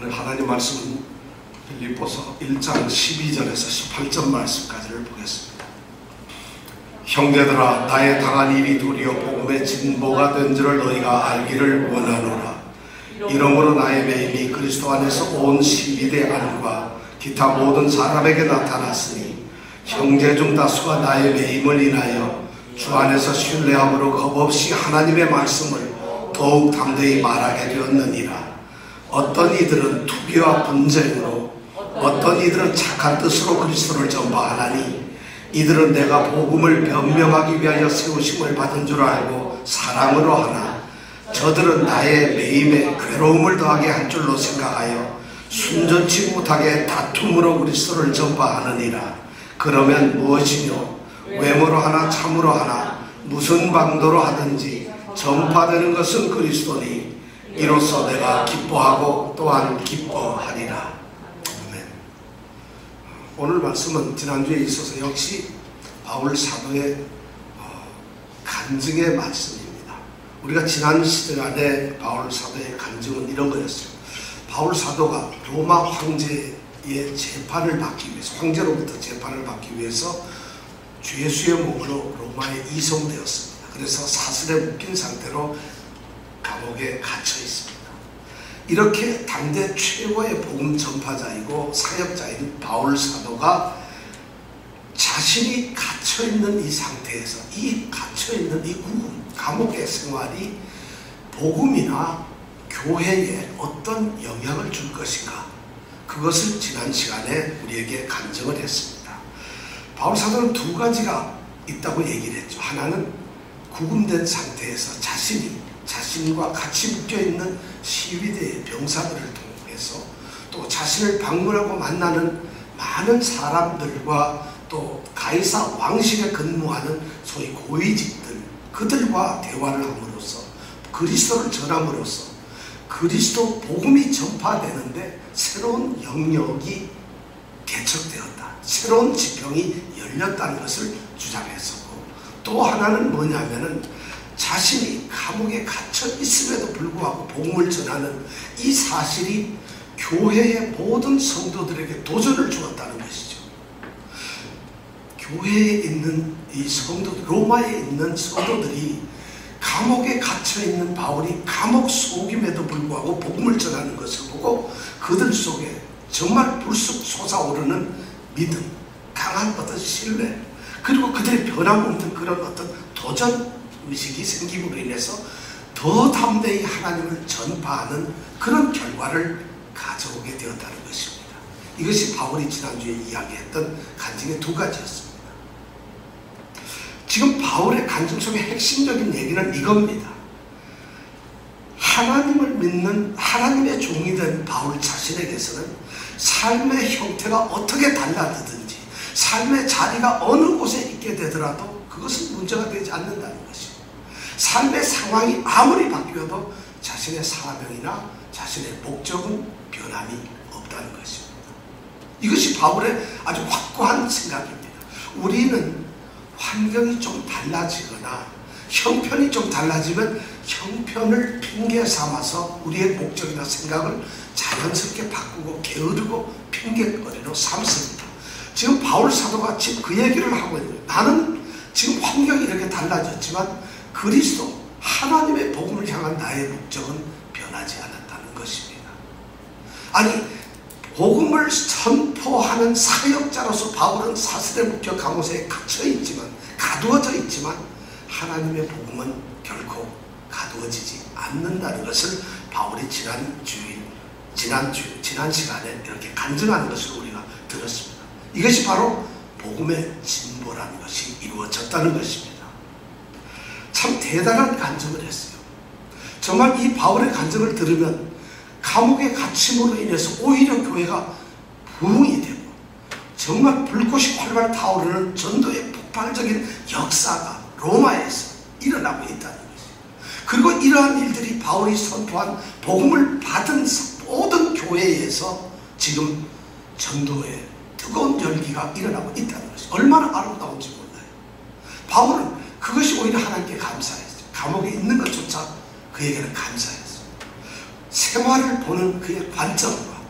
오늘 하나님 말씀은 빌립보서 1장 12절에서 18절 말씀까지를 보겠습니다. 형제들아, 나의 당한 일이 도리어 복음의 진보가 된 줄을 너희가 알기를 원하노라. 이러므로 나의 매임이 그리스도 안에서 온 시비대 안과 기타 모든 사람에게 나타났으니 형제 중 다수가 나의 매임을 인하여 주 안에서 신뢰함으로 겁없이 하나님의 말씀을 더욱 담대히 말하게 되었느니라. 어떤 이들은 투기와 분쟁으로, 어떤 이들은 착한 뜻으로 그리스도를 전파하나니 이들은 내가 복음을 변명하기 위하여 세우심을 받은 줄 알고 사랑으로 하나, 저들은 나의 매임에 괴로움을 더하게 할 줄로 생각하여 순전치 못하게 다툼으로 그리스도를 전파하느니라. 그러면 무엇이뇨? 외모로 하나 참으로 하나 무슨 방도로 하든지 전파되는 것은 그리스도니 이로써 내가 기뻐하고 또한 기뻐하리라. 아멘. 오늘 말씀은 지난주에 있어서 역시 바울 사도의 간증의 말씀입니다. 우리가 지난 시간에 바울 사도의 간증은 이런 거였어요. 바울 사도가 로마 황제의 재판을 받기 위해서, 황제로부터 재판을 받기 위해서 주 예수의 몸으로 로마에 이송되었습니다. 그래서 사슬에 묶인 상태로 감옥에 갇혀 있습니다. 이렇게 당대 최고의 복음 전파자이고 사역자인 바울 사도가 자신이 갇혀있는 이 상태에서, 이 갇혀있는 이 감옥의 생활이 복음이나 교회에 어떤 영향을 줄 것인가, 그것을 지난 시간에 우리에게 간증을 했습니다. 바울 사도는 두 가지가 있다고 얘기를 했죠. 하나는 구금된 상태에서 자신과 같이 묶여있는 시위대의 병사들을 통해서 또 자신을 방문하고 만나는 많은 사람들과 또 가이사 왕실에 근무하는 소위 고위직들, 그들과 대화를 함으로써 그리스도를 전함으로써 그리스도 복음이 전파되는데 새로운 영역이 개척되었다, 새로운 지평이 열렸다는 것을 주장했었고, 또 하나는 뭐냐면은 자신이 감옥에 갇혀 있음에도 불구하고 복음을 전하는 이 사실이 교회의 모든 성도들에게 도전을 주었다는 것이죠. 교회에 있는 이 성도들, 로마에 있는 성도들이 감옥에 갇혀 있는 바울이 감옥 속임에도 불구하고 복음을 전하는 것을 보고 그들 속에 정말 불쑥 솟아오르는 믿음, 강한 어떤 신뢰, 그리고 그들의 변함없는 그런 어떤 도전 의식이 생김으로 인해서 더 담대히 하나님을 전파하는 그런 결과를 가져오게 되었다는 것입니다. 이것이 바울이 지난주에 이야기했던 간증의 두 가지였습니다. 지금 바울의 간증 속의 핵심적인 얘기는 이겁니다. 하나님을 믿는 하나님의 종이 된 바울 자신에게서는 삶의 형태가 어떻게 달라지든지 삶의 자리가 어느 곳에 있게 되더라도 그것은 문제가 되지 않는다는 것입니다. 삶의 상황이 아무리 바뀌어도 자신의 사명이나 자신의 목적은 변함이 없다는 것입니다. 이것이 바울의 아주 확고한 생각입니다. 우리는 환경이 좀 달라지거나 형편이 좀 달라지면 형편을 핑계 삼아서 우리의 목적이나 생각을 자연스럽게 바꾸고 게으르고 핑계거리로 삼습니다. 지금 바울 사도가 지금 그 얘기를 하고 있는 거예요. 나는 지금 환경이 이렇게 달라졌지만 그리스도 하나님의 복음을 향한 나의 목적은 변하지 않았다는 것입니다. 아니, 복음을 선포하는 사역자로서 바울은 사슬에 묶여 감옥에 갇혀있지만, 가두어져 있지만 하나님의 복음은 결코 가두어지지 않는다는 것을 바울이 지난 시간에 이렇게 간증하는 것을 우리가 들었습니다. 이것이 바로 복음의 진보라는 것이 이루어졌다는 것입니다. 참 대단한 간증을 했어요. 정말 이 바울의 간증을 들으면 감옥에 갇힘으로 인해서 오히려 교회가 부흥이 되고 정말 불꽃이 활발 타오르는 전도의 폭발적인 역사가 로마에서 일어나고 있다는 것입니다. 그리고 이러한 일들이 바울이 선포한 복음을 받은 모든 교회에서 지금 전도의 뜨거운 열기가 일어나고 있다는 것이 얼마나 아름다운지 몰라요. 바울은 그것이 오히려 하나님께 감사했어요. 감옥에 있는 것조차 그에게는 감사했어요. 생활을 보는 그의 관점과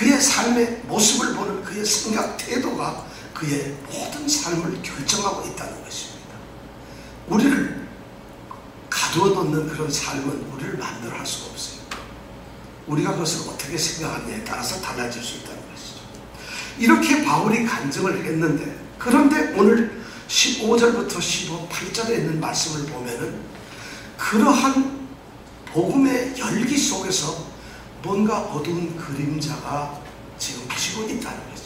그의 삶의 모습을 보는 그의 생각 태도가 그의 모든 삶을 결정하고 있다는 것입니다. 우리를 가두어 놓는 그런 삶은 우리를 만들어 할 수가 없어요. 우리가 그것을 어떻게 생각하느냐에 따라서 달라질 수 있다는 것이죠. 이렇게 바울이 간증을 했는데, 그런데 오늘 15절부터 8절에 있는 말씀을 보면은 그러한 복음의 열기 속에서 뭔가 어두운 그림자가 지금 지고 있다는 거죠.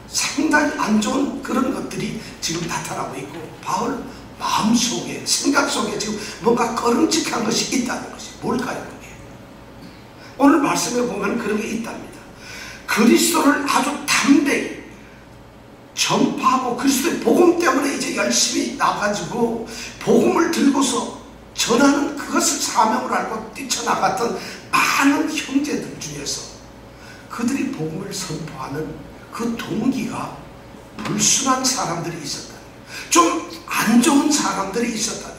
상당히 안 좋은 그런 것들이 지금 나타나고 있고, 바울 마음속에, 생각 속에 지금 뭔가 꺼름직한 것이 있다는 것이 뭘까요? 그게 오늘 말씀에 보면 그런 게 있답니다. 그리스도를 아주 담대히 전파하고 그리스도의 복음 때문에 이제 열심히 나가지고 복음을 들고서 전하는 그것을 사명을 알고 뛰쳐나갔던 많은 형제들 중에서 그들이 복음을 선포하는 그 동기가 불순한 사람들이 있었다. 좀 안 좋은 사람들이 있었다.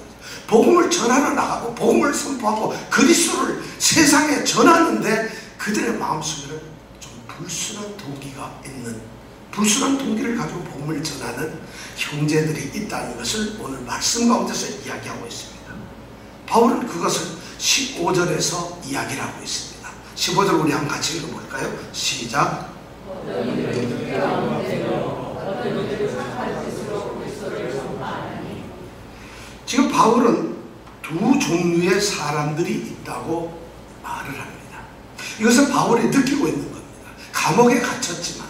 복음을 전하러 나가고 복음을 선포하고 그리스도를 세상에 전하는데 그들의 마음속에는 좀 불순한 동기가 있는, 불순한 동기를 가지고 복음을 전하는 형제들이 있다는 것을 오늘 말씀 가운데서 이야기하고 있습니다. 바울은 그것을 15절에서 이야기를 하고 있습니다. 15절 우리 한번 같이 읽어볼까요? 시작. 지금 바울은 두 종류의 사람들이 있다고 말을 합니다. 이것은 바울이 느끼고 있는 겁니다. 감옥에 갇혔지만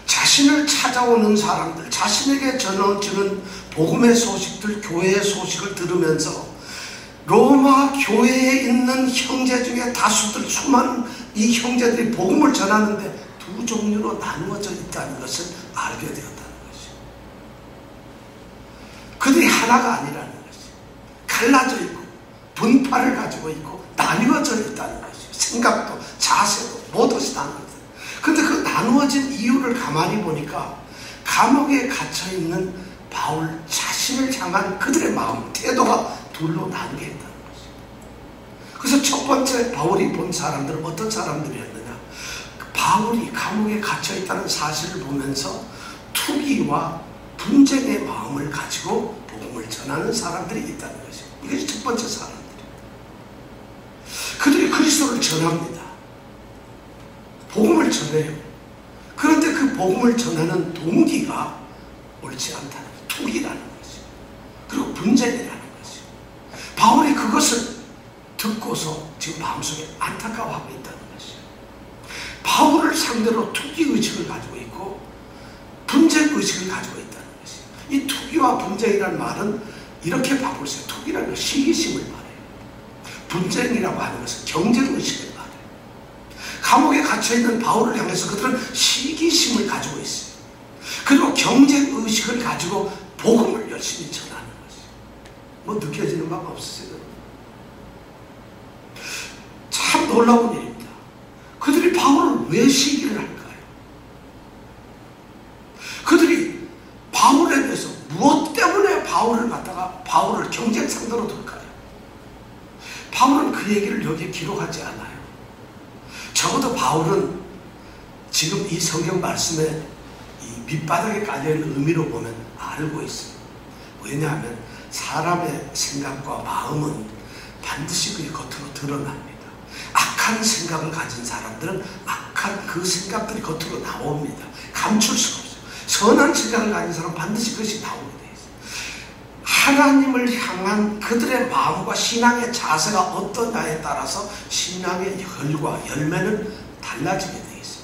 자신을 찾아오는 사람들, 자신에게 전해주는 복음의 소식들, 교회의 소식을 들으면서 로마 교회에 있는 형제 중에 다수들, 수많은 이 형제들이 복음을 전하는데 두 종류로 나누어져 있다는 것을 알게 되었다는 것이죠. 그들이 하나가 아니라는 것이죠. 갈라져 있고 분파를 가지고 있고 나누어져 있다는 것이죠. 생각도 자세도 모든 나누어져. 근데 그 나누어진 이유를 가만히 보니까 감옥에 갇혀있는 바울 자신을 향한 그들의 마음, 태도가 둘로 나뉘게 했다는 것이죠. 그래서 첫 번째 바울이 본 사람들은 어떤 사람들이었느냐? 바울이 감옥에 갇혀있다는 사실을 보면서 투기와 분쟁의 마음을 가지고 복음을 전하는 사람들이 있다는 것이죠. 이것이 첫 번째 사람들이에요. 그들이 그리스도를 전합니다. 복음을 전해요. 그런데 그 복음을 전하는 동기가 옳지 않다는, 투기라는 것이죠. 그리고 분쟁이라는 것이죠. 바울이 그것을 듣고서 지금 마음속에 안타까워하고 있다는 것이죠. 바울을 상대로 투기의식을 가지고 있고 분쟁의식을 가지고 있다는 것이죠. 이 투기와 분쟁이라는 말은 이렇게 바꾸세요. 투기라는 건 시기심을 말해요. 분쟁이라고 하는 것은 경쟁의식을 말해요. 감옥에 갇혀있는 바울을 향해서 그들은 시기심을 가지고 있어요. 그리고 경쟁의식을 가지고 복음을 열심히 전하는 것이죠. 뭐 느껴지는 바가 없으세요? 참 놀라운 일입니다. 그들이 바울을 왜 시기를 할까요? 그들이 바울에 대해서 무엇 때문에 바울을 경쟁 상대로 둘까요? 바울은 그 얘기를 여기에 기록하지 않아요. 적어도 바울은 지금 이 성경 말씀에 이 밑바닥에 깔려있는 의미로 보면 알고 있어요. 왜냐하면 사람의 생각과 마음은 반드시 그의 겉으로 드러납니다. 악한 생각을 가진 사람들은 악한 그 생각들이 겉으로 나옵니다. 감출 수가 없어요. 선한 생각을 가진 사람은 반드시 그것이 나오게 되어 있어요. 하나님을 향한 그들의 마음과 신앙의 자세가 어떠냐에 따라서 신앙의 열과 열매는 달라지게 되어 있어요.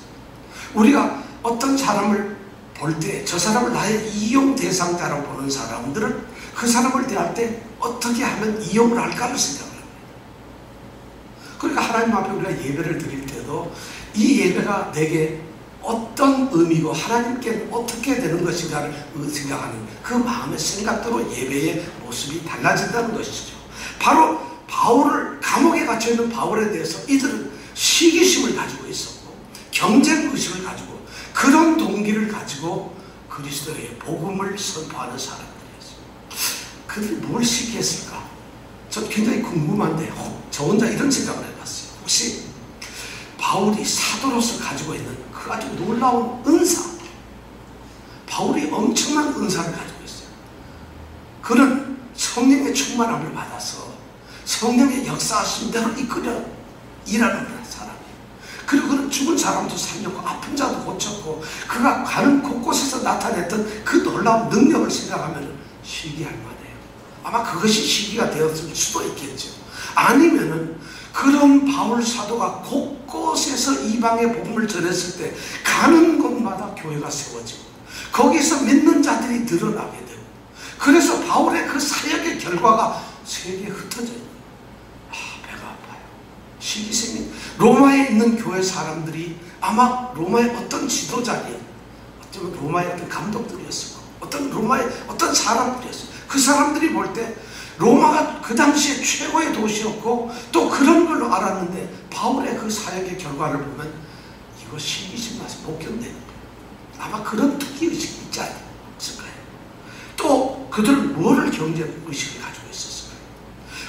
우리가 어떤 사람을 볼 때 저 사람을 나의 이용 대상자라고 보는 사람들은 그 사람을 대할 때 어떻게 하면 이용을 할까를 생각을 합니다. 그러니까 하나님 앞에 우리가 예배를 드릴 때도 이 예배가 내게 어떤 의미고 하나님께 어떻게 되는 것인가를 생각하는 그 마음의 생각대로 예배의 모습이 달라진다는 것이죠. 바로 바울을, 감옥에 갇혀있는 바울에 대해서 이들은 시기심을 가지고 있었고 경쟁의식을 가지고 그런 동기를 가지고 그리스도의 복음을 선포하는 사람들이었어요. 그들이 뭘 시기했을까? 저 굉장히 궁금한데 저 혼자 이런 생각을 해봤어요. 혹시 바울이 사도로서 가지고 있는 그 아주 놀라운 은사, 바울이 엄청난 은사를 가지고 있어요. 그는 성령의 충만함을 받아서 성령의 역사하심대로 이끌어 일하는 사람이에요. 그리고 그는 죽은 사람도 살렸고 아픈 자도 고쳤고 그가 가는 곳곳에서 나타냈던 그 놀라운 능력을 생각하면 시기할 만해요. 아마 그것이 시기가 되었을 수도 있겠죠. 아니면은 그런 바울 사도가 곳곳에서 이방의 복음을 전했을 때 가는 곳마다 교회가 세워지고 거기서 믿는 자들이 늘어나게 되고, 그래서 바울의 그 사역의 결과가 세계에 흩어져 있는 거예요. 배가 아파요. 시기심이 로마에 있는 교회 사람들이 아마 로마의 어떤 지도자인, 어쩌면 로마의 어떤 감독들이었을 거고 어떤 로마의 어떤 사람들이었어요. 그 사람들이 볼 때 로마가 그 당시에 최고의 도시였고 또 그런 걸로 알았는데 바울의 그 사역의 결과를 보면 이거 시기심 나서 못 견디는 거예요. 아마 그런 특기의식이 있지 않을까요? 또 그들은 뭐를 경쟁의식을 가지고 있었을까요?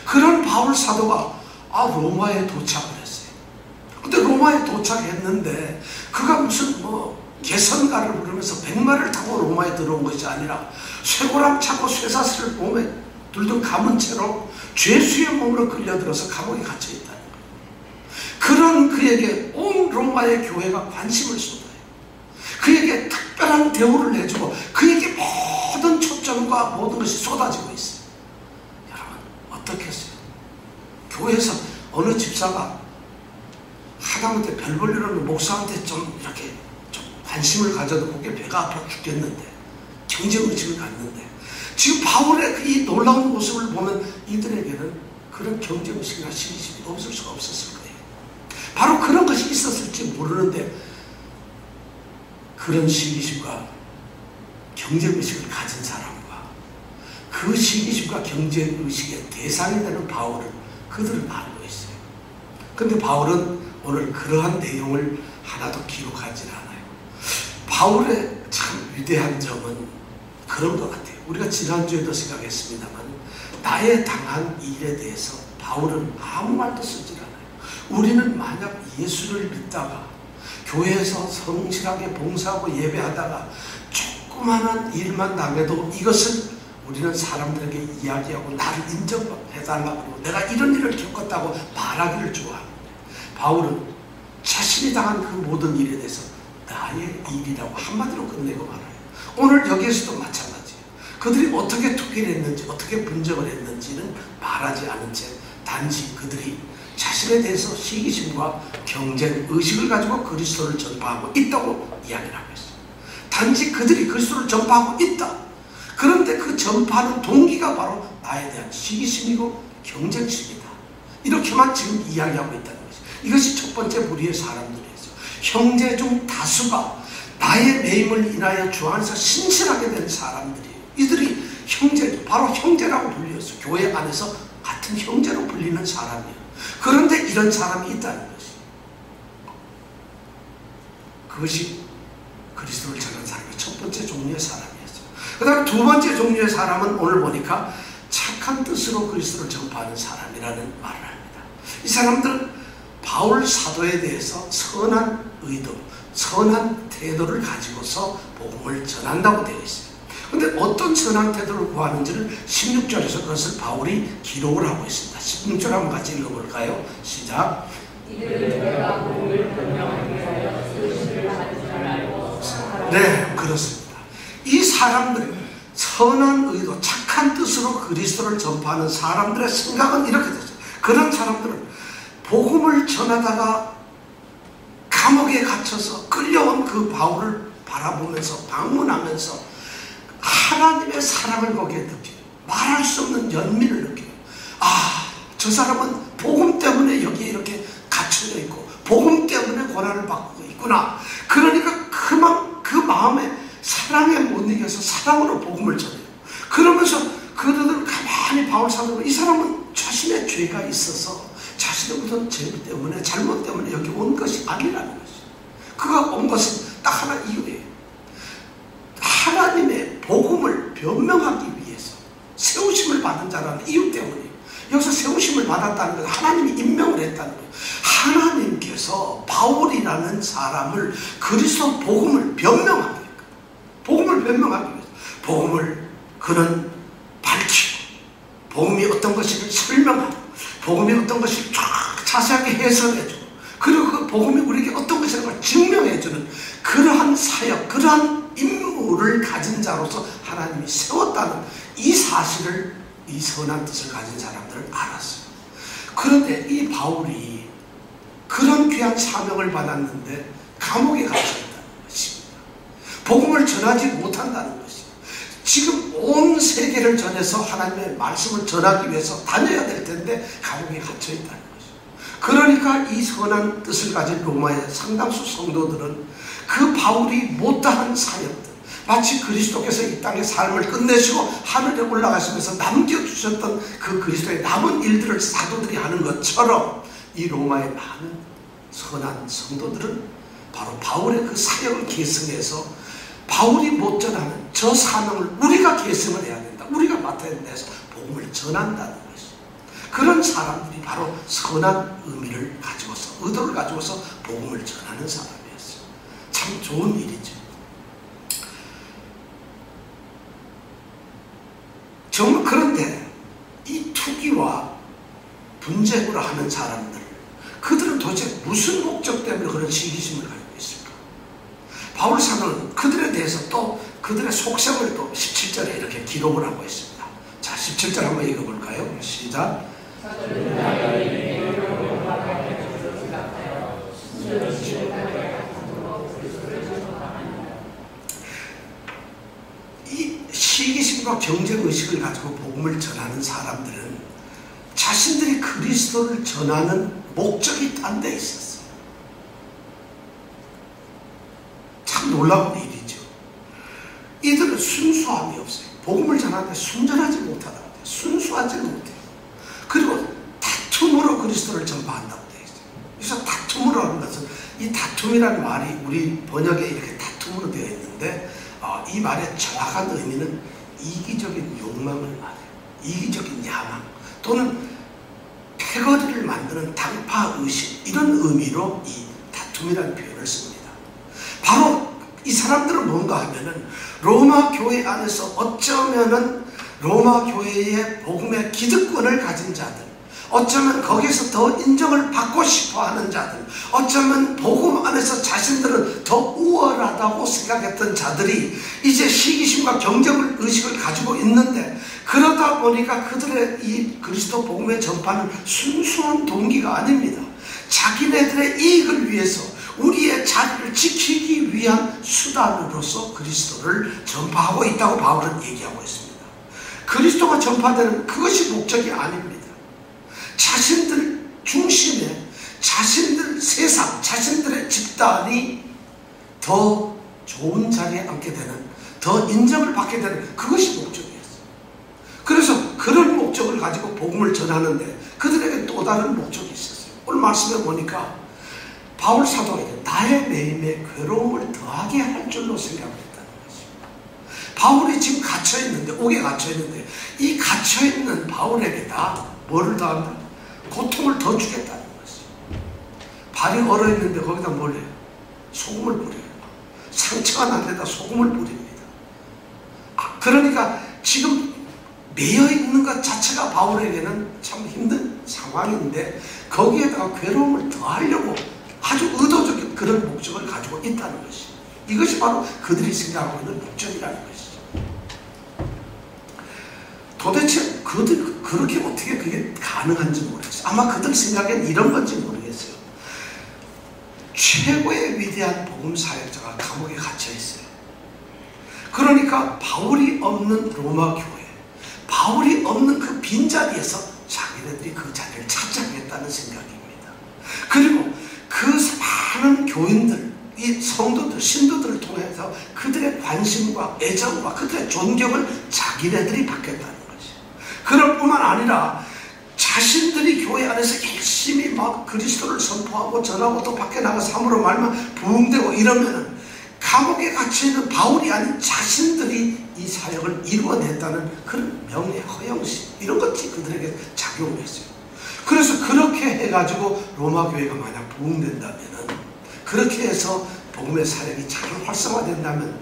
그런 바울 사도가 로마에 도착을 했어요. 근데 로마에 도착했는데 그가 무슨 개선가를 부르면서 백마를 타고 로마에 들어온 것이 아니라 쇠고랑 차고 쇠사슬을 몸에 둘둘 감은 채로 죄수의 몸으로 끌려들어서 감옥에 갇혀있다는 거예요. 그런 그에게 온 로마의 교회가 관심을 쏟아요. 그에게 특별한 대우를 해주고 그에게 모든 초점과 모든 것이 쏟아지고 있어요. 여러분 어떻겠어요? 교회에서 어느 집사가 하다못해 별 볼 일 없는 목사한테 좀 이렇게 좀 관심을 가져도 그게 배가 아파 죽겠는데 경쟁의식을 갖는데 지금 바울의 이 놀라운 모습을 보면 이들에게는 그런 경쟁의식이나 시기심이 없을 수가 없었을 거예요. 바로 그런 것이 있었을지 모르는데 그런 시기심과 경쟁의식을 가진 사람과 그 시기심과 경쟁의식의 대상이 되는 바울을 그들은 알고 있어요. 그런데 바울은 오늘 그러한 내용을 하나도 기록하지 않아요. 바울의 참 위대한 점은 그런 것 같아요. 우리가 지난주에도 생각했습니다만 나의 당한 일에 대해서 바울은 아무 말도 쓰질 않아요. 우리는 만약 예수를 믿다가 교회에서 성실하게 봉사하고 예배하다가 조그마한 일만 당해도 이것은 우리는 사람들에게 이야기하고 나를 인정해달라고 하고 내가 이런 일을 겪었다고 말하기를 좋아합니다. 바울은 자신이 당한 그 모든 일에 대해서 나의 일이라고 한마디로 끝내고 말아요. 오늘 여기에서도 마찬가지예요. 그들이 어떻게 투기를 했는지 어떻게 분석을 했는지는 말하지 않은 채 단지 그들이 자신에 대해서 시기심과 경쟁의식을 가지고 그리스도를 전파하고 있다고 이야기를 하고 있어요. 단지 그들이 그리스도를 전파하고 있다. 그런데 그 전파하는 동기가 바로 나에 대한 시기심이고 경쟁심이다. 이렇게만 지금 이야기하고 있다는 것이죠. 이것이 첫 번째 무리의 사람들이었어요. 형제 중 다수가 나의 매임을 인하여 주 안에서 신실하게 된 사람들이에요. 이들이 형제, 바로 형제라고 불렸어요. 교회 안에서 같은 형제로 불리는 사람이에요. 그런데 이런 사람이 있다는 것이, 그것이 그리스도를 전한 사람의 첫 번째 종류의 사람이었어요. 그 다음에 두 번째 종류의 사람은 오늘 보니까 착한 뜻으로 그리스도를 전파하는 사람이라는 말을 합니다. 이 사람들은 바울 사도에 대해서 선한 의도, 선한 태도를 가지고서 복음을 전한다고 되어 있어요. 그런데 어떤 선한 태도를 구하는지를 16절에서 그것을 바울이 기록을 하고 있습니다. 16절 한번 같이 읽어볼까요? 시작. 네, 그렇습니다. 이 사람들, 선한 의도, 착한 뜻으로 그리스도를 전파하는 사람들의 생각은 이렇게 됐어요. 그런 사람들은 복음을 전하다가 감옥에 갇혀서 끌려온 그 바울을 바라보면서 방문하면서 하나님의 사랑을 거기에 느껴요. 말할 수 없는 연민을 느껴요. 저 사람은 복음 때문에 여기에 이렇게 갇혀져 있고 복음 때문에 고난을 받고 있구나. 그러니까 그 마음에 사랑에 못 이겨서 사랑으로 복음을 전해요. 그러면서 그들은 가만히 바울 사도로 이 사람은 자신의 죄가 있어서 자신의 무슨 죄 때문에 잘못 때문에 여기 온 것이 아니라는 것이죠. 그가 온 것은 딱 하나 이유예요. 하나님의 복음을 변명하기 위해서 세우심을 받은 자라는 이유 때문이에요. 여기서 세우심을 받았다는 것은 하나님이 임명을 했다는 거예요. 하나님께서 바울이라는 사람을 그리스도 복음을 변명하기 위해서 복음을 그는 밝히고 복음이 어떤 것인지 설명하고 복음이 어떤 것을 쫙 자세하게 해설해주고 그리고 그 복음이 우리에게 어떤 것이라는 걸 증명해주는 그러한 사역, 그러한 임무를 가진 자로서 하나님이 세웠다는 이 사실을 이 선한 뜻을 가진 사람들은 알았어요. 그런데 이 바울이 그런 귀한 사명을 받았는데 감옥에 갇혀있다는 것입니다. 복음을 전하지 못한다는 것입니다. 지금 온 세계를 전해서 하나님의 말씀을 전하기 위해서 다녀야 될 텐데 감옥에 갇혀있다는 것입니다. 그러니까 이 선한 뜻을 가진 로마의 상당수 성도들은 그 바울이 못다한 사역들, 마치 그리스도께서 이 땅의 삶을 끝내시고 하늘에 올라가시면서 남겨주셨던 그 그리스도의 남은 일들을 사도들이 하는 것처럼 이 로마의 많은 선한 성도들은 바로 바울의 그 사역을 계승해서 바울이 못 전하는 저 사명을 우리가 계승을 해야 된다. 우리가 맡아야 된다 해서 복음을 전한다는 것이죠. 그런 사람들이 바로 선한 의미를 가지고서, 의도를 가지고서 복음을 전하는 사람이었어요. 참 좋은 일이죠. 정말 그런데 이 투기와 분쟁으로 하는 사람들, 그들은 도대체 무슨 목적 때문에 그런 시기심을 가지고 있을까? 바울 사도는 그들에 대해서 또 그들의 속셈을 또 17절에 이렇게 기록을 하고 있습니다. 자, 17절 한번 읽어볼까요? 시작. 이 시기심과 경쟁의식을 가지고 복음을 전하는 사람들은 자신들이 그리스도를 전하는 목적이 딴 데 있었어요. 참 놀라운 일이죠. 이들은 순수함이 없어요. 복음을 전하는데 순전하지 못하다고 해요. 순수하지 못해요. 그리고 다툼으로 그리스도를 전파한다고 되어 있어요. 그래서 다툼으로 하는 것은, 이 다툼이라는 말이 우리 번역에 이렇게 다툼으로 되어 있는데 이 말의 정확한 의미는 이기적인 욕망을 말해요. 이기적인 야망 또는 패거리를 만드는 당파의식, 이런 의미로 이 다툼이라는 표현을 씁니다. 바로 이 사람들은 뭔가 하면은 로마 교회 안에서 어쩌면은 로마 교회의 복음의 기득권을 가진 자들, 어쩌면 거기서 더 인정을 받고 싶어 하는 자들, 어쩌면 복음 안에서 자신들은 더 우월하다고 생각했던 자들이 이제 시기심과 경쟁 의식을 가지고 있는데, 그러다 보니까 그들의 이 그리스도 복음의 전파는 순수한 동기가 아닙니다. 자기네들의 이익을 위해서 우리의 자리를 지키기 위한 수단으로서 그리스도를 전파하고 있다고 바울은 얘기하고 있습니다. 그리스도가 전파되는 그것이 목적이 아닙니다. 자신들 중심에 자신들 세상, 자신들의 집단이 더 좋은 자리에 앉게 되는, 더 인정을 받게 되는 그것이 목적이었어요. 그래서 그런 목적을 가지고 복음을 전하는데 그들에게 또 다른 목적이 있었어요. 오늘 말씀에 보니까 바울 사도에게 나의 매임에 괴로움을 더하게 할 줄로 생각했다는 것입니다. 바울이 지금 갇혀있는데, 옥에 갇혀있는데 이 갇혀있는 바울에게다 뭐를 더한다? 고통을 더 주겠다는 것이죠. 발이 얼어있는데 거기다 뭘 해요? 소금을 뿌려요. 상처가 난 데다 소금을 뿌립니다. 그러니까 지금 매여있는 것 자체가 바울에게는 참 힘든 상황인데 거기에다가 괴로움을 더하려고 아주 의도적인 그런 목적을 가지고 있다는 것이죠. 이것이 바로 그들이 생각하고 있는 목적이라는 것이죠. 도대체 그들 그렇게 어떻게 그게 가능한지 모르겠어요. 아마 그들 생각엔 이런 건지 모르겠어요. 최고의 위대한 복음 사역자가 감옥에 갇혀 있어요. 그러니까 바울이 없는 로마 교회, 바울이 없는 그 빈자리에서 자기네들이 그 자리를 차지하겠다는 생각입니다. 그리고 그 많은 교인들, 이 성도들, 신도들을 통해서 그들의 관심과 애정과 그들의 존경을 자기네들이 받겠다는 것이에요. 그럴 뿐만 아니라 자신들이 교회 안에서 열심히 막 그리스도를 선포하고 전하고 또 밖에 나가 삶으로 말만 부흥되고 이러면은 감옥에 갇혀있는 바울이 아닌 자신들이 이 사역을 이루어냈다는 그런 명예, 허영심, 이런 것이 그들에게 작용했어요. 그래서 그렇게 해가지고 로마 교회가 만약 부흥된다면은, 그렇게 해서 복음의 사역이 잘 활성화된다면,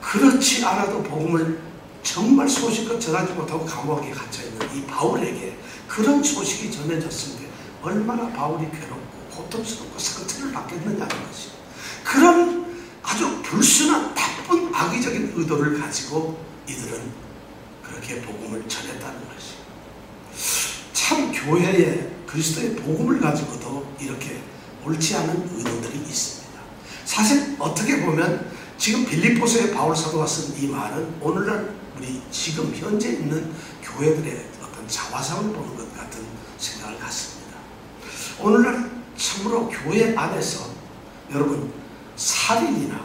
그렇지 않아도 복음을 정말 소식껏 전하지 못하고 감옥에 갇혀있는 이 바울에게 그런 소식이 전해졌을 때 얼마나 바울이 괴롭고 고통스럽고 상처를 받겠느냐는 것이, 그런 아주 불순한 나쁜 악의적인 의도를 가지고 이들은 그렇게 복음을 전했다는 것이, 참 교회에 그리스도의 복음을 가지고도 이렇게 옳지 않은 의도들이 있습니다. 사실 어떻게 보면 지금 빌립보서에 바울 사도가 쓴 이 말은 오늘날 우리 지금 현재 있는 교회들의 어떤 자화상을 보는 것 같은 생각을 갖습니다. 오늘날 참으로 교회 안에서 여러분 살인이나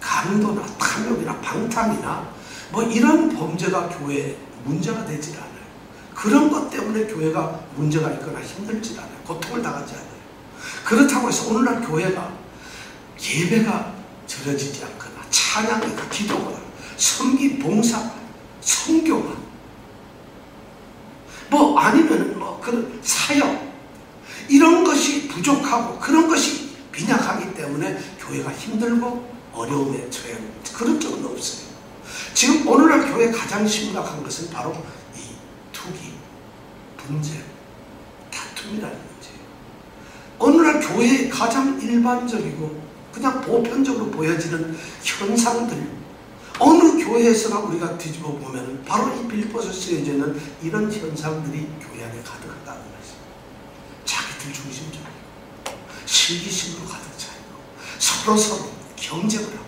강도나 탐욕이나 방탕이나 뭐 이런 범죄가 교회에 문제가 되질 않아요. 그런 것 때문에 교회가 문제가 있거나 힘들지 않아요. 고통을 당하지 않아요. 그렇다고 해서 오늘날 교회가 예배가 드려지지 않거나 찬양이나 기도가, 섬기, 봉사가, 선교가, 뭐 아니면 뭐 그런 사역, 이런 것이 부족하고 그런 것이 빈약하기 때문에 교회가 힘들고 어려움에 처해하는 그런 적은 없어요. 지금 오늘날 교회에 가장 심각한 것은 바로 이 투기, 분쟁, 다툼이라는 문제예요. 오늘날 교회에 가장 일반적이고 그냥 보편적으로 보여지는 현상들, 어느 교회에서나 우리가 뒤집어 보면 바로 이 빌립보서 쓰여지는 이런 현상들이 교회 안에 가득하다는 것이죠. 자기들 중심적이고 시기심으로 가득 차있고 서로 경쟁을 하고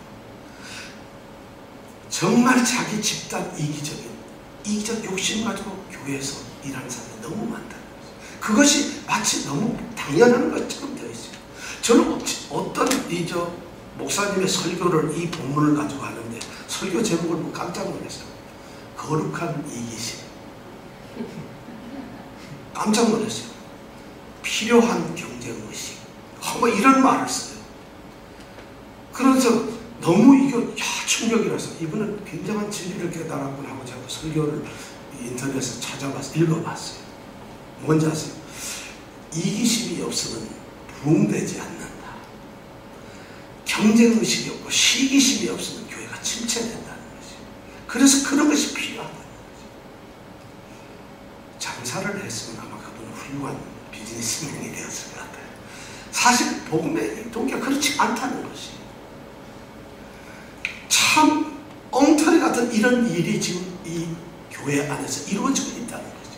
정말 자기 집단 이기적 욕심 가지고 교회에서 일하는 사람이 너무 많다는 거죠. 그것이 마치 너무 당연한 것처럼 되어 있어요. 저는 어떤 목사님의 설교를, 이 본문을 가지고 하는데 설교 제목을 보고 깜짝 놀랐어요. 거룩한 이기심. 깜짝 놀랐어요. 필요한 경쟁의식. 뭐 이런 말을 써요. 그래서 너무 이거 충격이라서 이분은 굉장한 진리를 깨달았구나 하고 제가 설교를 인터넷에서 찾아봐서 읽어봤어요. 뭔지 아세요? 이기심이 없으면 부흥되지 않는다. 경쟁의식이 없고 시기심이 없으면 교회가 침체된다는 거죠. 그래서 그런 것이 필요하다는 거죠. 장사를 했으면 아마 그분은 훌륭한 비즈니스맨이 되었을 것 같아요. 사실 복음의 동기가 그렇지 않다는 것이, 참 엉터리 같은 이런 일이 지금 이 교회 안에서 이루어지고 있다는 거죠.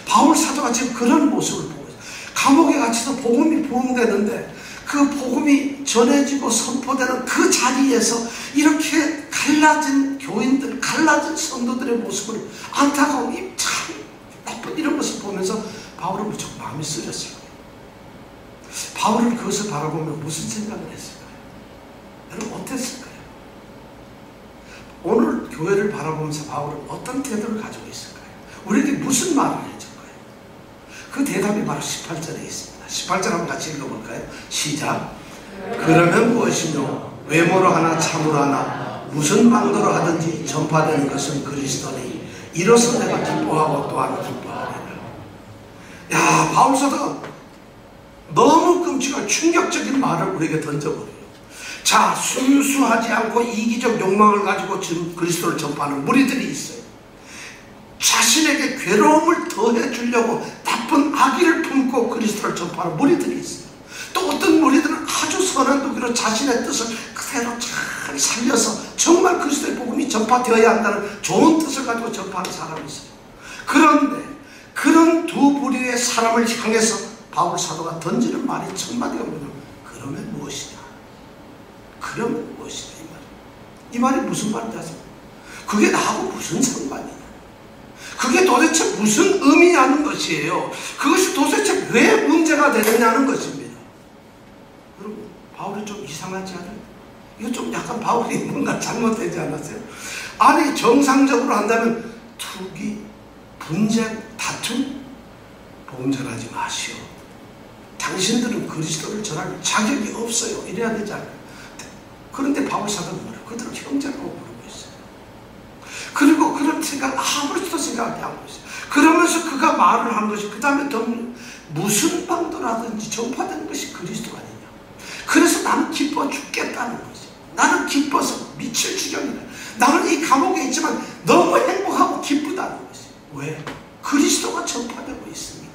바울 사도가 지금 그런 모습을 보고 있어요. 감옥에 갇혀서 복음이 부흥되는데 그 복음이 전해지고 선포되는 그 자리에서 이렇게 갈라진 교인들, 갈라진 성도들의 모습을, 안타까운 이 참 나쁜 이런 모습을 보면서 바울은 무척 마음이 쓰렸을 거예요. 바울은 그것을 바라보며 무슨 생각을 했을까요? 여러분 어땠을까요? 오늘 교회를 바라보면서 바울은 어떤 태도를 가지고 있을까요? 우리에게 무슨 말을 해줄까요? 그 대답이 바로 18절에 있습니다. 18절 한번 같이 읽어볼까요? 시작. 그러면 무엇이뇨? 외모로 하나 참으로 하나 무슨 방도로 하든지 전파되는 것은 그리스도니 이로써 내가 기뻐하고 또한 기뻐하리라. 야, 바울 사도가 너무 끔찍한 충격적인 말을 우리에게 던져버려요. 자, 순수하지 않고 이기적 욕망을 가지고 지금 그리스도를 전파하는 무리들이 있어요. 자신에게 괴로움을 더해주려고 나쁜 악의를 품고 그리스도를 전파하는 무리들이 있어요. 또 어떤 무리들은 아주 선한 도기로 자신의 뜻을 그대로 잘 살려서 정말 그리스도의 복음이 전파되어야 한다는 좋은 뜻을 가지고 전파하는 사람이 있어요. 그런데 그런 두 부류의 사람을 향해서 바울 사도가 던지는 말이 첫 마디가 뭐냐면 그러면 무엇이냐? 그러면 무엇이냐? 이 말이 무슨 말인지 아세요? 그게 나하고 무슨 상관이냐? 그게 도대체 무슨 의미냐는 것이에요. 그것이 도대체 왜 문제가 되느냐는 것입니다. 여러분, 바울이 좀 이상하지 않아요? 이거 좀 약간 바울이 뭔가 잘못되지 않았어요? 아니, 정상적으로 한다면 투기, 분쟁, 다툼, 복음 전하지 마시오. 당신들은 그리스도를 전할 자격이 없어요. 이래야 되지 않아요? 그런데 바울 사도는 뭐래요? 그들은 형제라고 부르고 있어요. 그리고 그런 생각 아무렇지도 생각하지 않고 있어요. 그러면서 그가 말을 하는 것이 그 다음에 무슨 방도라든지 전파되는 것이 그리스도 아니냐. 그래서 나는 기뻐 죽겠다는 거지. 나는 기뻐서 미칠 지경이다. 나는 이 감옥에 있지만 너무 행복하고 기쁘다는 것이. 왜? 그리스도가 전파되고 있으니까.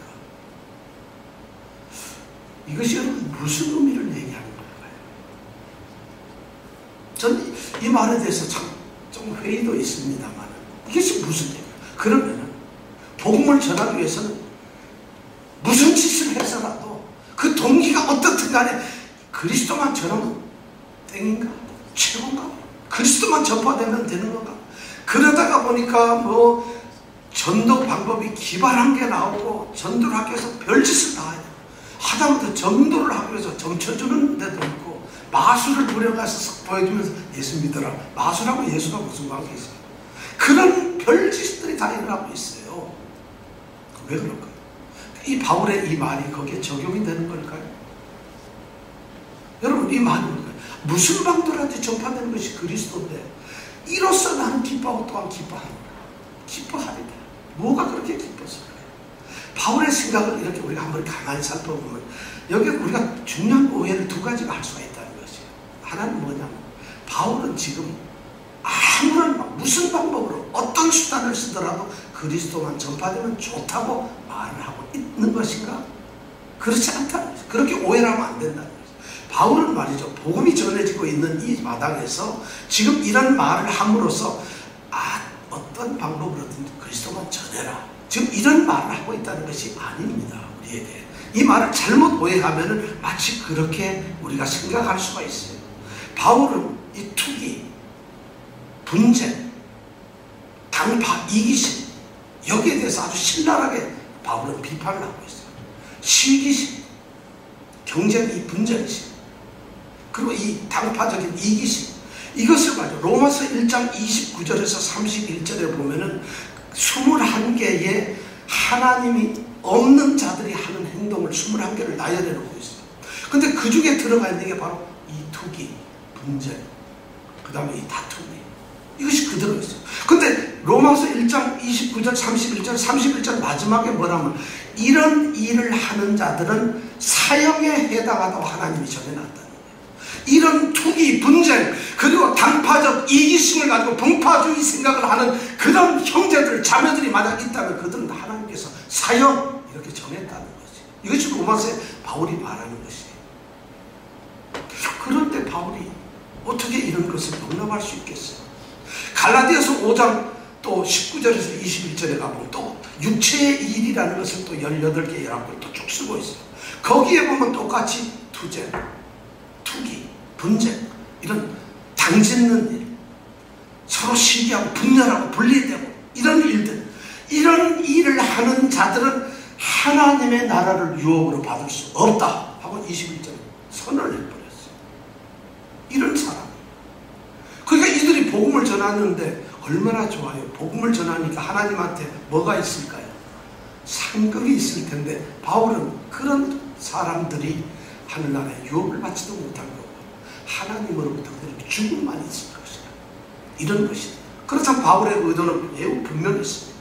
이것이 여러분 무슨 의미를 얘기하는 걸까요? 저는 이 말에 대해서 좀 회의도 있습니다만 이것이 무슨 얘기예요? 그러면 복음을 전하기 위해서는 무슨 짓을 해서라도 그 동기가 어떻든 간에 그리스도만 전하면 땡인가? 최고인가? 그리스도만 전파되면 되는 건가? 그러다가 보니까 뭐 전도 방법이 기발한 게 나오고 전도를 하기 위해서 별짓을 다 해요. 하다못해 전도를 하기 위해서 점쳐주는 데도 있고 마술을 부려가서 보여주면서 예수 믿어라. 마술하고 예수가 무슨 관계 있어요? 그런 별짓들이 다 일어나고 있어요. 왜 그럴까요? 이 바울의 이 말이 거기에 적용이 되는 걸까요? 여러분 이 말이 뭘까요? 무슨 방도라도 전파되는 것이 그리스도인데 이로써 나는 기뻐하고 또한 기뻐하노라. 기뻐하리다. 뭐가 그렇게 기뻤을까요? 바울의 생각을 이렇게 우리가 한번 가만히 살펴보면 여기 우리가 중요한 오해를 두 가지가 할 수가 있다는 것이에요. 하나는 뭐냐면 바울은 지금 아무런 무슨 방법으로 어떤 수단을 쓰더라도 그리스도만 전파되면 좋다고 말을 하고 있는 것인가? 그렇지 않다는 것이죠. 그렇게 오해를 하면 안 된다는 것이죠. 바울은 말이죠. 복음이 전해지고 있는 이 마당에서 지금 이런 말을 함으로써 어떤 방법으로든 그리스도만 전해라. 지금 이런 말을 하고 있다는 것이 아닙니다. 우리에게. 이 말을 잘못 오해하면 마치 그렇게 우리가 생각할 수가 있어요. 바울은 이 투기, 분쟁, 당파, 이기심 여기에 대해서 아주 신랄하게 바울은 비판을 하고 있어요. 시기심, 경쟁이 분쟁심, 그리고 이 당파적인 이기심 이것을 가지고 로마서 1장 29절에서 31절에 보면은 21개의 하나님이 없는 자들이 하는 행동을 21개를 나열해 놓고 있어요. 근데 그 중에 들어가 있는 게 바로 이 투기, 분쟁, 그 다음에 이 다툼이 이것이 그대로 있어요. 근데 로마서 1장 29절, 31절, 31절 마지막에 뭐라면 이런 일을 하는 자들은 사형에 해당하다고 하나님이 정해놨다는 거예요. 이런 투기, 분쟁, 그리고 당파적 이기심을 가지고 분파주의 생각을 하는 그런 형제들, 자매들이 만약 있다면 그들은 하나님께서 사형 이렇게 정했다는 거지. 이것이 로마서에 바울이 말하는 것이에요. 그런데 바울이 어떻게 이런 것을 용납할 수 있겠어요? 갈라디아서 5장 또 19절에서 21절에 가보면 또 육체의 일이라는 것을 또 18개, 11개 또 쭉 쓰고 있어요. 거기에 보면 똑같이 투쟁, 투기, 분쟁, 이런 당짓는 일, 서로 시기하고 분열하고 분리되고 이런 일들, 이런 일을 하는 자들은 하나님의 나라를 유업으로 받을 수 없다 하고 21절에 선언을 해버렸어요. 이런 사람. 그러니까 이들이 복음을 전하는데 얼마나 좋아요. 복음을 전하니까 하나님한테 뭐가 있을까요? 상급이 있을 텐데 바울은 그런 사람들이 하늘나라에 유업을 받지도 못한 거고 하나님으로부터 그들에게 죽음만 있을 것이다. 이런 것이다. 그렇다면 바울의 의도는 매우 분명했습니다.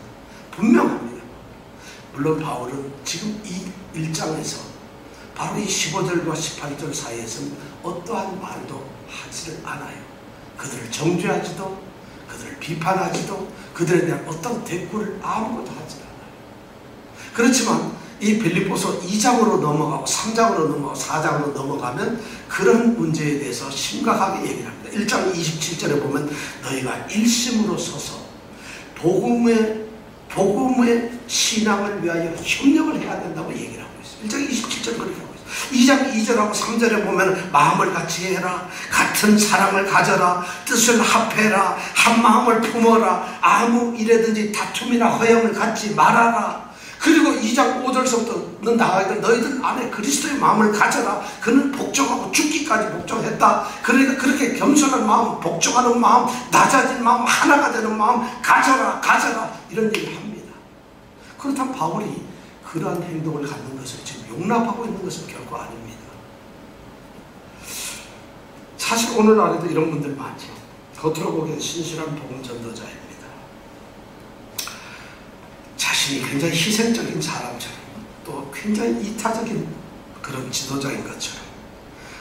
분명합니다. 물론 바울은 지금 이 1장에서 바로 이 15절과 18절 사이에서는 어떠한 말도 하지를 않아요. 그들을 정죄하지도 그들을 비판하지도 그들에 대한 어떤 대꾸를 아무것도 하지 않아요. 그렇지만 이 빌립보서 2장으로 넘어가고 3장으로 넘어가고 4장으로 넘어가면 그런 문제에 대해서 심각하게 얘기를 합니다. 1장 27절에 보면 너희가 일심으로 서서 복음의 신앙을 위하여 협력을 해야 된다고 얘기를 하고 있어요. 1장 27절 그렇게 하고 있어요. 2장 2절하고 3절에 보면 마음을 같이 해라, 같은 사랑을 가져라, 뜻을 합해라, 한 마음을 품어라, 아무 일에든지 다툼이나 허영을 갖지 말아라. 그리고 2장 5절서부터 나가야 돼. 너희들 안에 그리스도의 마음을 가져라. 그는 복종하고 죽기까지 복종했다. 그러니까 그렇게 겸손한 마음, 복종하는 마음, 낮아진 마음, 하나가 되는 마음 가져라 이런 얘기를 합니다. 그렇다면 바울이 그러한 행동을 갖는 것을 지금 용납하고 있는 것은 결코 아닙니다. 사실 오늘날에도 이런 분들 많죠. 겉으로 보기엔 신실한 복음 전도자입니다. 자신이 굉장히 희생적인 사람처럼 또 굉장히 이타적인 그런 지도자인 것처럼,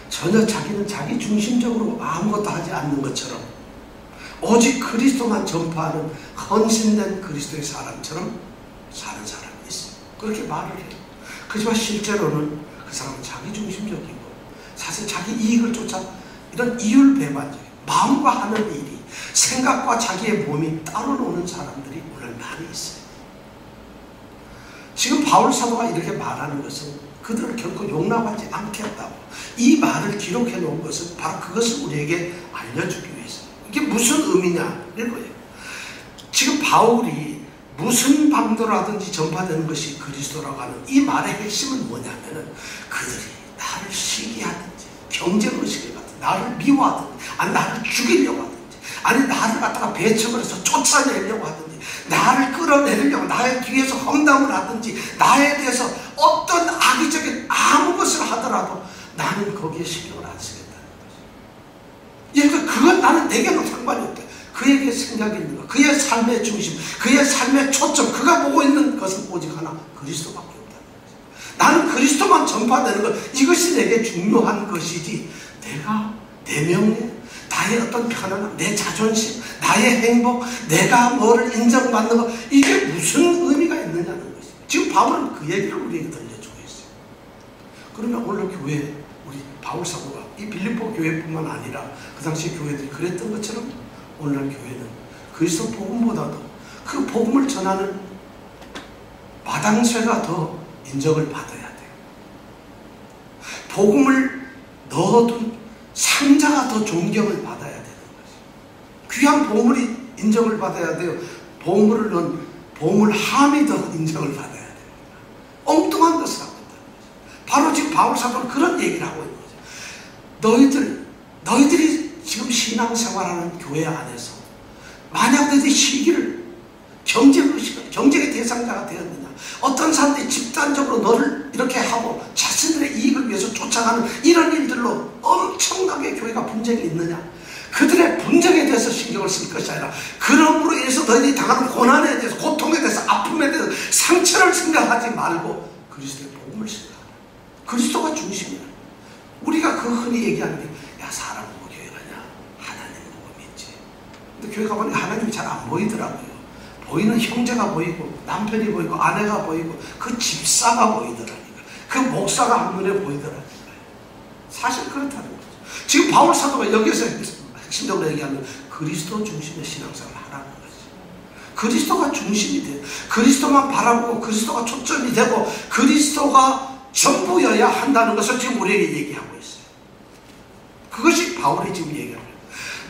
전혀 자기는 자기 중심적으로 아무것도 하지 않는 것처럼, 오직 그리스도만 전파하는 헌신된 그리스도의 사람처럼 사는 사람이 있어요. 그렇게 말을 해요. 그렇지만 실제로는 그 사람은 자기 중심적이고 사실 자기 이익을 쫓아 이런 이율배반적인 마음과 하는 일이, 생각과 자기의 몸이 따로 노는 사람들이 오늘 많이 있어요. 지금 바울 사도가 이렇게 말하는 것은 그들을 결코 용납하지 않겠다고 이 말을 기록해 놓은 것은 바로 그것을 우리에게 알려주기 위해서. 이게 무슨 의미냐 이거예요. 지금 바울이 무슨 방도로 하든지 전파되는 것이 그리스도라고 하는 이 말의 핵심은 뭐냐면은, 그들이 나를 시기하든지 경쟁의식을 갖든지 나를 미워하든지 아니 나를 죽이려고 하든지 아니 나를 갖다가 배척을 해서 쫓아내려고 하든지 나를 끌어내리려고 나의 뒤에서 험담을 하든지 나에 대해서 어떤 악의적인 아무 것을 하더라도 나는 거기에 신경을 안 쓰겠다는 거죠. 그러니까 그건 나는 내게는 상관이 없다. 그에게 생각이 있는 것, 그의 삶의 중심, 그의 삶의 초점, 그가 보고 있는 것은 오직 하나, 그리스도밖에 없다는 거죠. 나는 그리스도만 전파되는 것, 이것이 내게 중요한 것이지 내가 내 명예, 나의 어떤 편안함, 내 자존심, 나의 행복, 내가 뭐를 인정받는 것, 이게 무슨 의미가 있느냐는 것이죠. 지금 바울은 그 얘기를 우리에게 들려주고 있어요. 그러면 오늘 교회, 우리 바울 사도가 이 빌립보 교회뿐만 아니라 그 당시 교회들이 그랬던 것처럼 오늘날 교회는 그리스도 복음보다도 그 복음을 전하는 마당쇠가 더 인정을 받아야 돼요. 복음을 넣어둔 상자가 더 존경을 받아야 되는 거죠. 귀한 보물이 인정을 받아야 돼요. 보물을 넣은 보물함이 더 인정을 받아야 돼요. 엉뚱한 것을 하고 있다는 거죠. 바로 지금 바울 사도는 그런 얘기를 하고 있는 거죠. 너희들이 지금 신앙생활하는 교회 안에서 만약 너희들이 시기를 경쟁의 대상자가 되었느냐, 어떤 사람들이 집단적으로 너를 이렇게 하고 자신들의 이익을 위해서 쫓아가는 이런 일들로 엄청나게 교회가 분쟁이 있느냐, 그들의 분쟁에 대해서 신경을 쓸 것이 아니라 그럼으로 인해서 너희들이 당하는 고난에 대해서, 고통에 대해서, 아픔에 대해서, 상처를 생각하지 말고 그리스도의 복음을 생각하라. 그리스도가 중심이야. 우리가 그 흔히 얘기하는 게, 야 사람 보고 교회 가냐? 하나님 보고 믿지. 근데 교회 가보니까 하나님이 잘 안 보이더라고요. 보이는 형제가 보이고 남편이 보이고 아내가 보이고 그 집사가 보이더라니까. 그 목사가 한눈에 보이더라니까. 사실 그렇다는 거죠. 지금 바울 사도가 여기서 핵심적으로 얘기하는 그리스도 중심의 신앙생활을 하라는 거죠. 그리스도가 중심이 돼요. 그리스도만 바라보고 그리스도가 초점이 되고 그리스도가 전부여야 한다는 것을 지금 우리에게 얘기하고 있어요. 그것이 바울이 지금 얘기하는 거예요.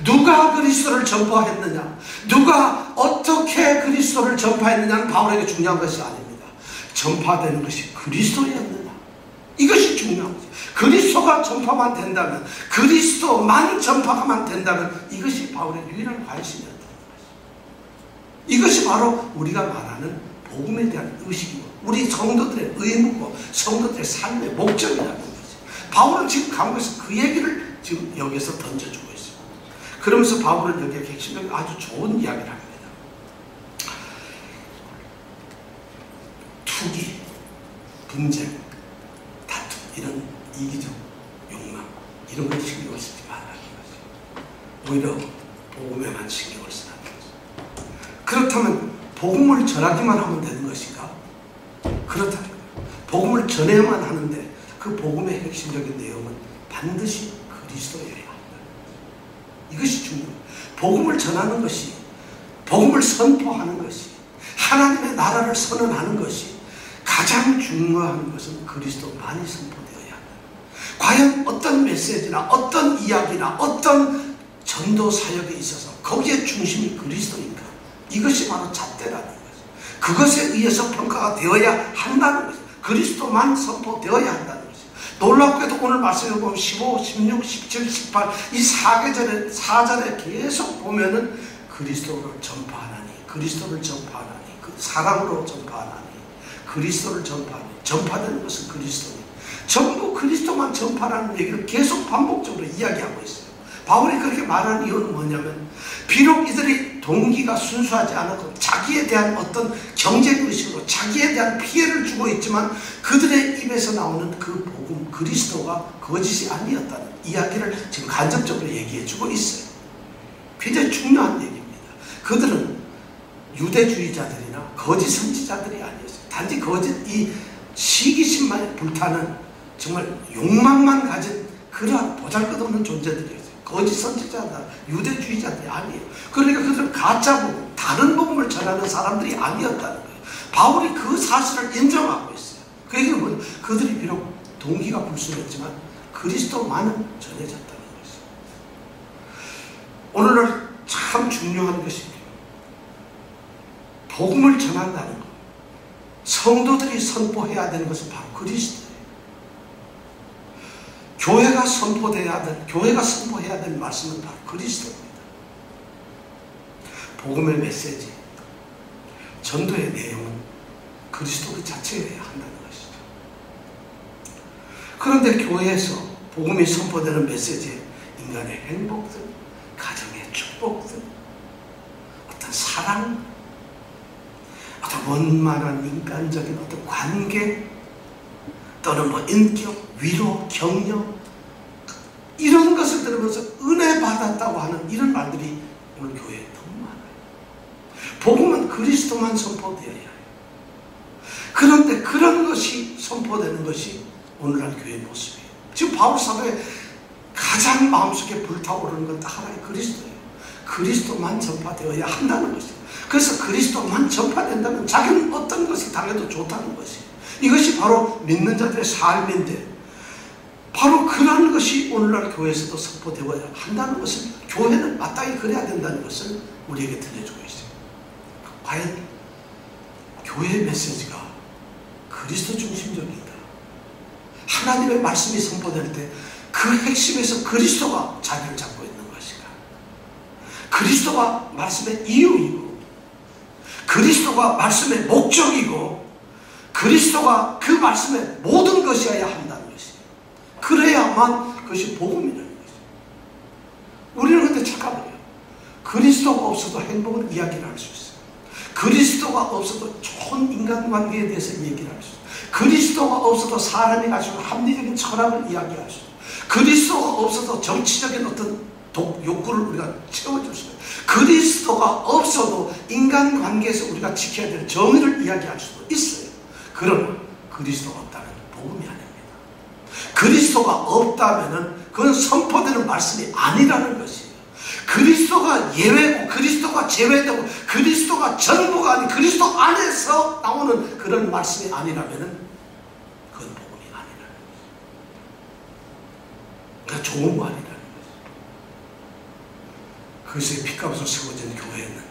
누가 그리스도를 전파했느냐, 누가 어떻게 그리스도를 전파했느냐는 바울에게 중요한 것이 아닙니다. 전파되는 것이 그리스도였느냐, 이것이 중요한 거죠. 그리스도가 전파만 된다면, 그리스도만 전파만 된다면 이것이 바울의 유일한 관심이었다는 것이죠. 이것이 바로 우리가 말하는 복음에 대한 의식이고 우리 성도들의 의무고 성도들의 삶의 목적이라는 거죠. 바울은 지금 감옥에서 그 얘기를 지금 여기서 던져주고 있어요. 그러면서 바울은 여기에 핵심적인 아주 좋은 이야기를 합니다. 투기, 분쟁, 다툼, 이런 이기적 욕망, 이런 걸 신경을 쓰지 말라는 거죠. 오히려 복음에만 신경을 쓰라는 거죠. 그렇다면 복음을 전하기만 하면 되는 것인가? 그렇다는 거예요. 복음을 전해야만 하는데 그 복음의 핵심적인 내용은 반드시 그리스도여야 한다. 이것이 중요해요. 복음을 전하는 것이, 복음을 선포하는 것이, 하나님의 나라를 선언하는 것이 가장 중요한 것은 그리스도만이 선포되어야 한다. 과연 어떤 메시지나 어떤 이야기나 어떤 전도 사역에 있어서 거기에 중심이 그리스도인가? 이것이 바로 잣대라는 거죠. 그것에 의해서 평가가 되어야 한다는 거죠. 그리스도만 선포되어야 한다는 거죠. 놀랍게도 오늘 말씀을 보면 15, 16, 17, 18 이 4절에 계속 보면은 그리스도를 전파하나니, 그리스도를 전파하나니, 그 사랑으로 전파하나니, 그리스도를 전파하니, 전파되는 것은 그리스도니, 전부 그리스도만 전파라는 얘기를 계속 반복적으로 이야기하고 있어요. 바울이 그렇게 말하는 이유는 뭐냐면 비록 이들이 동기가 순수하지 않았고 자기에 대한 어떤 경쟁의식으로 자기에 대한 피해를 주고 있지만 그들의 입에서 나오는 그 복음 그리스도가 거짓이 아니었다는 이야기를 지금 간접적으로 얘기해 주고 있어요. 굉장히 중요한 얘기입니다. 그들은 유대주의자들이나 거짓 선지자들이 아니었어요. 단지 거짓 이 시기심만 불타는 정말 욕망만 가진 그러한 보잘것없는 존재들이었어요. 거짓 선지자다, 유대주의자들이 아니에요. 그러니까 그들은 가짜 복음, 다른 복음을 전하는 사람들이 아니었다는 거예요. 바울이 그 사실을 인정하고 있어요. 그 얘기는 뭐예요? 그들이 비록 동기가 불순했지만 그리스도만은 전해졌다는 것이죠. 오늘날 참 중요한 것이 복음을 전한다는 것. 성도들이 선포해야 되는 것은 바로 그리스도예요. 교회가 선포해야 될 말씀은 바로 그리스도입니다. 복음의 메시지, 전도의 내용은 그리스도 그 자체여야 한다는 것이죠. 그런데 교회에서 복음이 선포되는 메시지에 인간의 행복들, 가정의 축복들, 어떤 사랑, 어떤 원만한 인간적인 어떤 관계, 또는 뭐 인격, 위로, 격려, 이런 것을 들으면서 은혜 받았다고 하는 이런 말들이 오늘 교회에 너무 많아요. 복음은 그리스도만 선포되어야 해요. 그런데 그런 것이 선포되는 것이 오늘날 교회의 모습이에요. 지금 바울 사도의 가장 마음속에 불타오르는 건 하나의 그리스도예요. 그리스도만 전파되어야 한다는 것이에요. 그래서 그리스도만 전파된다면 자기는 어떤 것이 당해도 좋다는 것이에요. 이것이 바로 믿는 자들의 삶인데 바로 그런 것이 오늘날 교회에서도 선포되어야 한다는 것을 교회는 마땅히 그래야 된다는 것을 우리에게 들려주고 있어요. 과연 교회의 메시지가 그리스도 중심적인가? 하나님의 말씀이 선포될 때 그 핵심에서 그리스도가 자리를 잡고 있는 것인가? 그리스도가 말씀의 이유이고 그리스도가 말씀의 목적이고 그리스도가 그 말씀의 모든 것이어야 한다는 것이에요. 그래야만 그것이 복음이라는 것이에요. 우리는 근데 착각을 해요. 그리스도가 없어도 행복을 이야기를 할 수 있어요. 그리스도가 없어도 좋은 인간관계에 대해서 얘기를 할 수 있어요. 그리스도가 없어도 사람이 가지고 합리적인 철학을 이야기할 수 있어요. 그리스도가 없어도 정치적인 어떤 욕구를 우리가 채워줄 수 있어요. 그리스도가 없어도 인간관계에서 우리가 지켜야 될 정의를 이야기할 수도 있어요. 그러나 그리스도가 없다면 복음이 아닙니다. 그리스도가 없다면 그건 선포되는 말씀이 아니라는 것이에요. 그리스도가 예외고 그리스도가 제외되고 그리스도가 전부가 아닌 그리스도 안에서 나오는 그런 말씀이 아니라면 그건 복음이 아니라는 것이에요. 그러니까 좋은 거 아니라는 것이에요. 그리스도의 피값으로 세워진 교회는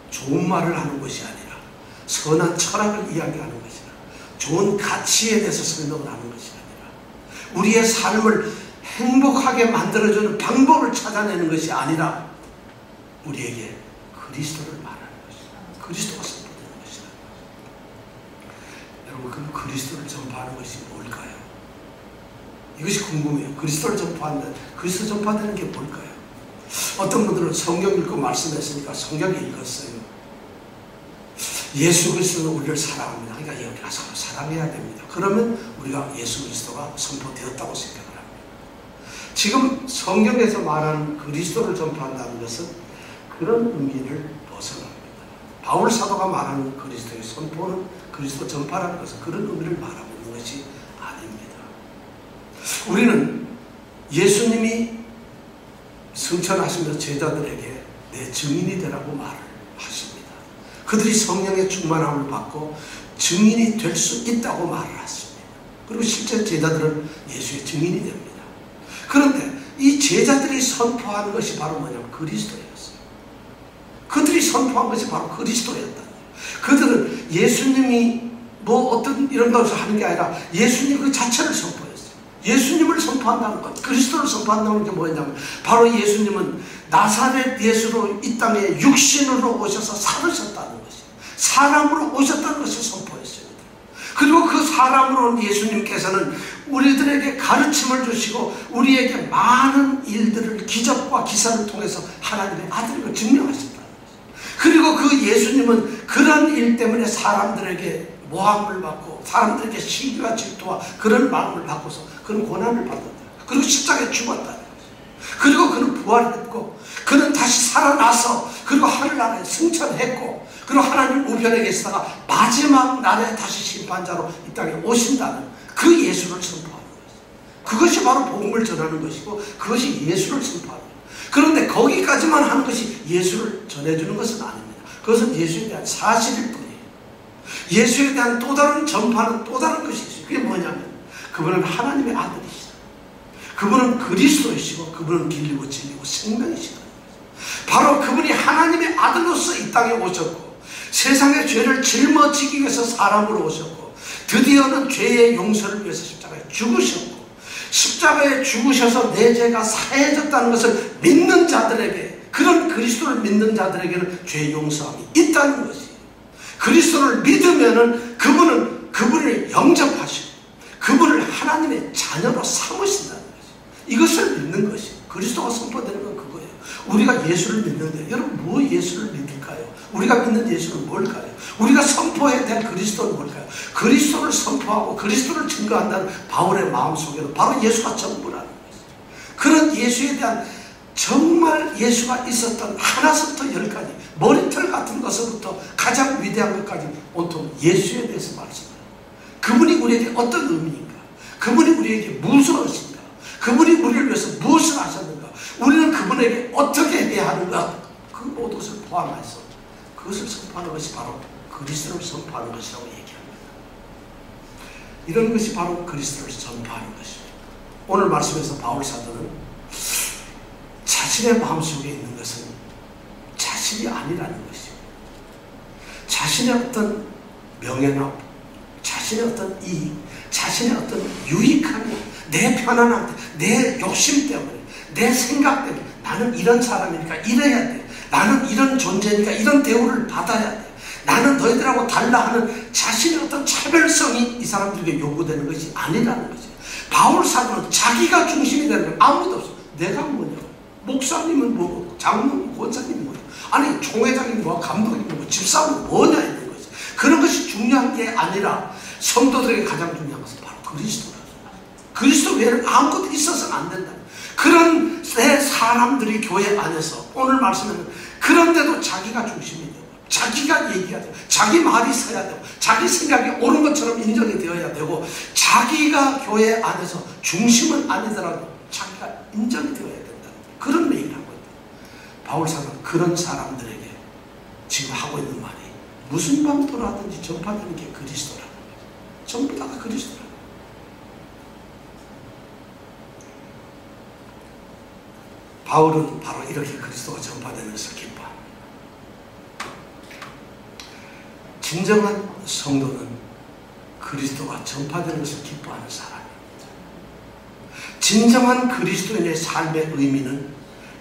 좋은 말을 하는 것이 아니라 선한 철학을 이야기하는 것이라 좋은 가치에 대해서 설명을 하는 것이 아니라 우리의 삶을 행복하게 만들어주는 방법을 찾아내는 것이 아니라 우리에게 그리스도를 말하는 것이다. 그리스도가 선포되는 것이다. 여러분 그 그리스도를 전파하는 것이 뭘까요? 이것이 궁금해요. 그리스도를 전파한다. 그리스도 전파되는 게 뭘까요? 어떤 분들은 성경 읽고 말씀했으니까 성경 읽었어요. 예수 그리스도는 우리를 사랑합니다. 그러니까 우리가 서로 사랑해야 됩니다. 그러면 우리가 예수 그리스도가 선포되었다고 생각을 합니다. 지금 성경에서 말하는 그리스도를 전파한다는 것은 그런 의미를 벗어납니다. 바울 사도가 말하는 그리스도의 선포는 그리스도 전파라는 것은 그런 의미를 말하고 있는 것이 아닙니다. 우리는 예수님이 승천하시면서 제자들에게 내 증인이 되라고 말을 하십니다. 그들이 성령의 충만함을 받고 증인이 될 수 있다고 말을 하십니다. 그리고 실제 제자들은 예수의 증인이 됩니다. 그런데 이 제자들이 선포하는 것이 바로 뭐냐면 그리스도였어요. 그들이 선포한 것이 바로 그리스도였다. 그들은 예수님이 뭐 어떤 이런 것을 하는 게 아니라 예수님 그 자체를 선포했어요. 예수님을 선포한다는 것, 그리스도를 선포한다는 게 뭐냐면 바로 예수님은 나사렛 예수로 이 땅에 육신으로 오셔서 살으셨다는 것이에요. 사람으로 오셨다는 것을 선포했어요. 그리고 그 사람으로 온 예수님께서는 우리들에게 가르침을 주시고 우리에게 많은 일들을 기적과 기사를 통해서 하나님의 아들임을 증명하셨다. 그리고 그 예수님은 그런 일 때문에 사람들에게 모함을 받고 사람들에게 시기와 질투와 그런 마음을 받고서 그런 고난을 받았다. 그리고 십자가에 죽었다. 그리고 그는 부활했고 그는 다시 살아나서 그리고 하늘나라에 승천했고 그리고 하나님 우편에 계시다가 마지막 날에 다시 심판자로 이 땅에 오신다는 그 예수를 선포하는 것이죠. 그것이 바로 복음을 전하는 것이고 그것이 예수를 선포하는 것이죠. 그런데 거기까지만 하는 것이 예수를 전해주는 것은 아닙니다. 그것은 예수에 대한 사실일 뿐이에요. 예수에 대한 또 다른 전파는 또 다른 것이 있어요. 그게 뭐냐면 그분은 하나님의 아들이시다. 그분은 그리스도이시고 그분은 길이고 진리고 생명이시다. 바로 그분이 하나님의 아들로서 이 땅에 오셨고 세상의 죄를 짊어지기 위해서 사람으로 오셨고 드디어는 죄의 용서를 위해서 십자가에 죽으셨고 십자가에 죽으셔서 내 죄가 사해졌다는 것을 믿는 자들에게 그런 그리스도를 믿는 자들에게는 죄 용서함이 있다는 것이에요. 그리스도를 믿으면은 그분은 그분을 영접하시고 그분을 하나님의 자녀로 삼으신다는 것이에요. 이것을 믿는 것이에요. 그리스도가 선포되는 건 그거예요. 우리가 예수를 믿는데 여러분 뭐 예수를 믿을까요? 우리가 믿는 예수는 뭘까요? 우리가 선포해야 될 그리스도는 뭘까요? 그리스도를 선포하고 그리스도를 증거한다는 바울의 마음속에는 바로 예수가 전부라는 것이죠. 그런 예수에 대한 정말 예수가 있었던 하나부터 열까지 머리털 같은 것부터 가장 위대한 것까지 온통 예수에 대해서 말씀해요. 그분이 우리에게 어떤 의미인가? 그분이 우리에게 무슨 것인가? 그분이 우리를 위해서 무엇을 하셨는가? 우리는 그분에게 어떻게 해야 하는가? 그 모든 것을 포함해서 그것을 선포하는 것이 바로 그리스도를 선포하는 것이라고 얘기합니다. 이런 것이 바로 그리스도를 전파하는 것입니다. 오늘 말씀에서 바울 사도는 자신의 마음속에 있는 것은 자신이 아니라는 것이고 자신의 어떤 명예나 자신의 어떤 이익, 자신의 어떤 유익함이 내 편안함, 내 욕심 때문에 내 생각 때문에 나는 이런 사람이니까 이래야 돼. 나는 이런 존재니까 이런 대우를 받아야 돼. 나는 너희들하고 달라 하는 자신의 어떤 차별성이 이 사람들에게 요구되는 것이 아니라는 거죠. 바울 사도는 자기가 중심이 되는 건 아무도 없어. 내가 뭐냐? 목사님은 뭐고, 장로님, 권사님은 뭐냐? 아니 총회장이 뭐, 감독이 뭐, 집사는 뭐냐 이런 거지. 그런 것이 중요한 게 아니라 성도들에게 가장 중요한 것은 바로 그리스도라는 거예요. 그리스도 외에는 아무것도 있어서는 안 된다. 그런 새 사람들이 교회 안에서 오늘 말씀에는 그런데도 자기가 중심이 되고 자기가 얘기해야 되고 자기 말이 서야 되고 자기 생각이 옳은 것처럼 인정이 되어야 되고 자기가 교회 안에서 중심은 아니더라도 자기가 인정이 되어야 된다. 그런 얘기를 하고 있다. 바울 사도는 그런 사람들에게 지금 하고 있는 말이 무슨 방도로 하든지 전파되는 게 그리스도라는 거예요. 전부 다가 그리스도라는 거예요. 바울은 바로 이렇게 그리스도가 전파되는 것을 기뻐합니다. 진정한 성도는 그리스도가 전파되는 것을 기뻐하는 사람입니다. 진정한 그리스도인의 삶의 의미는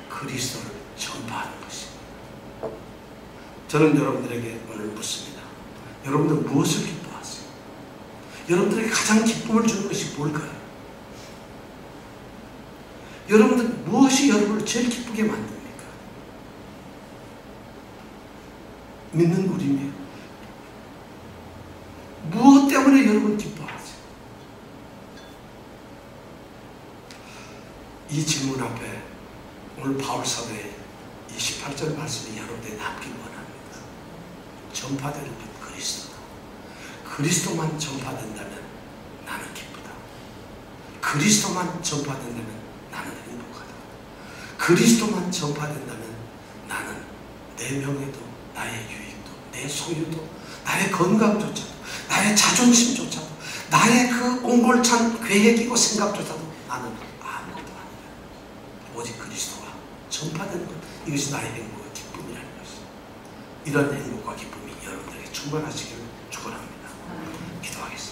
그리스도를 전파하는 것입니다. 저는 여러분들에게 오늘 묻습니다. 여러분들 무엇을 기뻐하세요? 여러분들에게 가장 기쁨을 주는 것이 뭘까요? 여러분들 무엇이 여러분을 제일 기쁘게 만듭니까? 믿는 우리며 무엇 때문에 여러분 기뻐하세요? 이 질문 앞에 오늘 바울 사도의 28절 말씀이 여러분들에게 남길 원합니다. 전파되는 것 그리스도다. 그리스도만 전파된다면 나는 기쁘다. 그리스도만 전파된다면 나는 행복하다. 그리스도만 전파된다면 나는 내 명예도 나의 유익도 내 소유도 나의 건강조차도 나의 자존심조차도 나의 그 옹골찬 계획이고 생각조차도 나는 아무것도 아니야. 오직 그리스도가 전파되는 것 이것이 나의 행복과 기쁨이라는 것이죠. 이런 행복과 기쁨이 여러분들에게 충만하시기를 축원합니다. 기도하겠습니다.